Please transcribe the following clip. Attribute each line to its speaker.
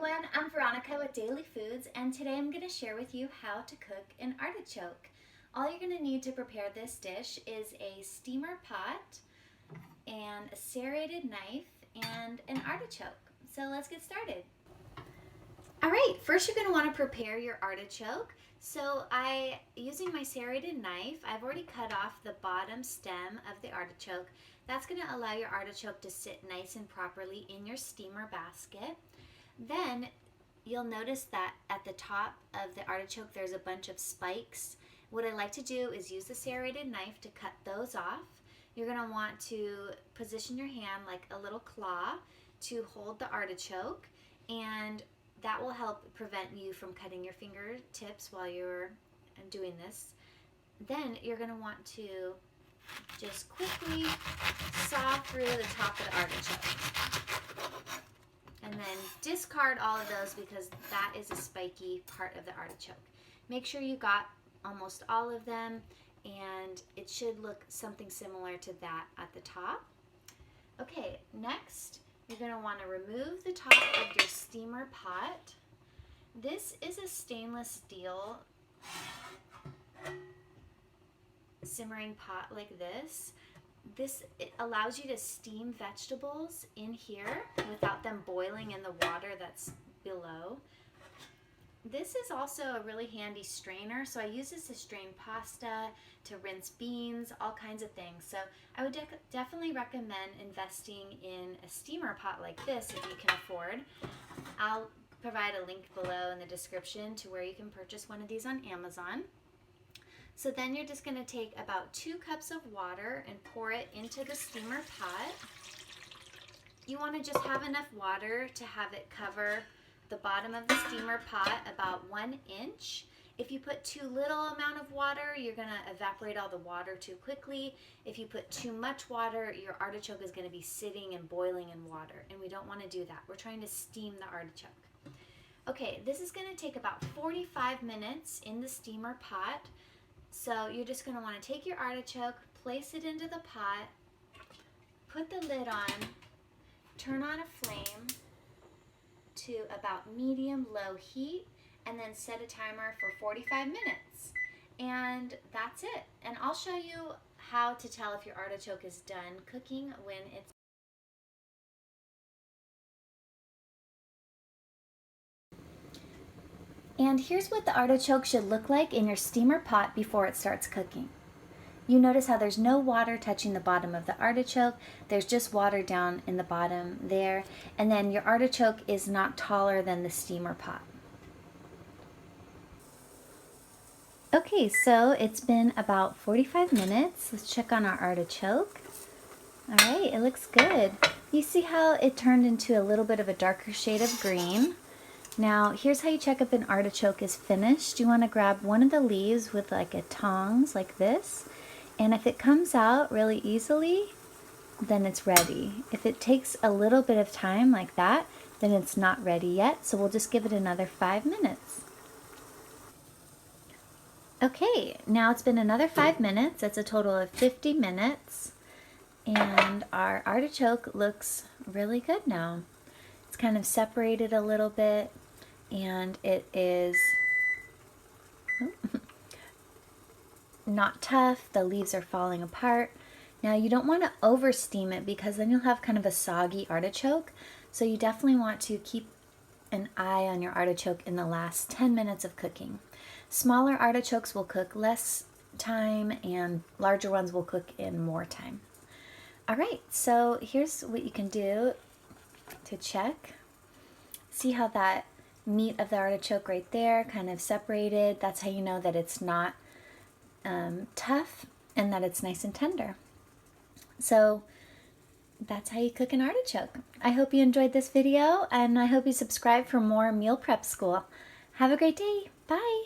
Speaker 1: everyone, I'm Veronica with Daily Foods, and today I'm going to share with you how to cook an artichoke. All you're going to need to prepare this dish is a steamer pot and a serrated knife and an artichoke. So let's get started. Alright, first you're going to want to prepare your artichoke. So using my serrated knife, I've already cut off the bottom stem of the artichoke. That's going to allow your artichoke to sit nice and properly in your steamer basket. Then you'll notice that at the top of the artichoke there's a bunch of spikes. What I like to do is use the serrated knife to cut those off. You're going to want to position your hand like a little claw to hold the artichoke, and that will help prevent you from cutting your fingertips while you're doing this. Then you're going to want to just quickly saw through the top of the artichoke. And then discard all of those because that is a spiky part of the artichoke. Make sure you got almost all of them, and it should look something similar to that at the top. Okay, next you're going to want to remove the top of your steamer pot. This is a stainless steel simmering pot like this. It allows you to steam vegetables in here without them boiling in the water that's below. This is also a really handy strainer, so I use this to strain pasta, to rinse beans, all kinds of things. So I would definitely recommend investing in a steamer pot like this if you can afford. I'll provide a link below in the description to where you can purchase one of these on Amazon. So then you're just going to take about 2 cups of water and pour it into the steamer pot. You want to just have enough water to have it cover the bottom of the steamer pot about 1 inch. If you put too little amount of water, you're going to evaporate all the water too quickly. If you put too much water, your artichoke is going to be sitting and boiling in water, and we don't want to do that. We're trying to steam the artichoke. Okay, this is going to take about 45 minutes in the steamer pot. So you're just going to want to take your artichoke, place it into the pot, put the lid on, turn on a flame to about medium-low heat, and then set a timer for 45 minutes. And that's it. And I'll show you how to tell if your artichoke is done cooking when it's And here's what the artichoke should look like in your steamer pot before it starts cooking. You notice how there's no water touching the bottom of the artichoke. There's just water down in the bottom there. And then your artichoke is not taller than the steamer pot. Okay, so it's been about 45 minutes. Let's check on our artichoke. All right, it looks good. You see how it turned into a little bit of a darker shade of green. Now, here's how you check if an artichoke is finished. You want to grab one of the leaves with like a tongs like this, and if it comes out really easily, then it's ready. If it takes a little bit of time like that, then it's not ready yet, so we'll just give it another 5 minutes. Okay, now it's been another 5 minutes. That's a total of 50 minutes, and our artichoke looks really good now. It's kind of separated a little bit, and it is not tough. The leaves are falling apart. Now you don't want to over steam it because then you'll have kind of a soggy artichoke. So you definitely want to keep an eye on your artichoke in the last 10 minutes of cooking. Smaller artichokes will cook less time and larger ones will cook in more time. Alright, so here's what you can do to check. See how that meat of the artichoke right there kind of separated? That's how you know that it's not tough and that it's nice and tender. So that's how you cook an artichoke. I hope you enjoyed this video, and I hope you subscribe for more meal prep school. Have a great day. Bye.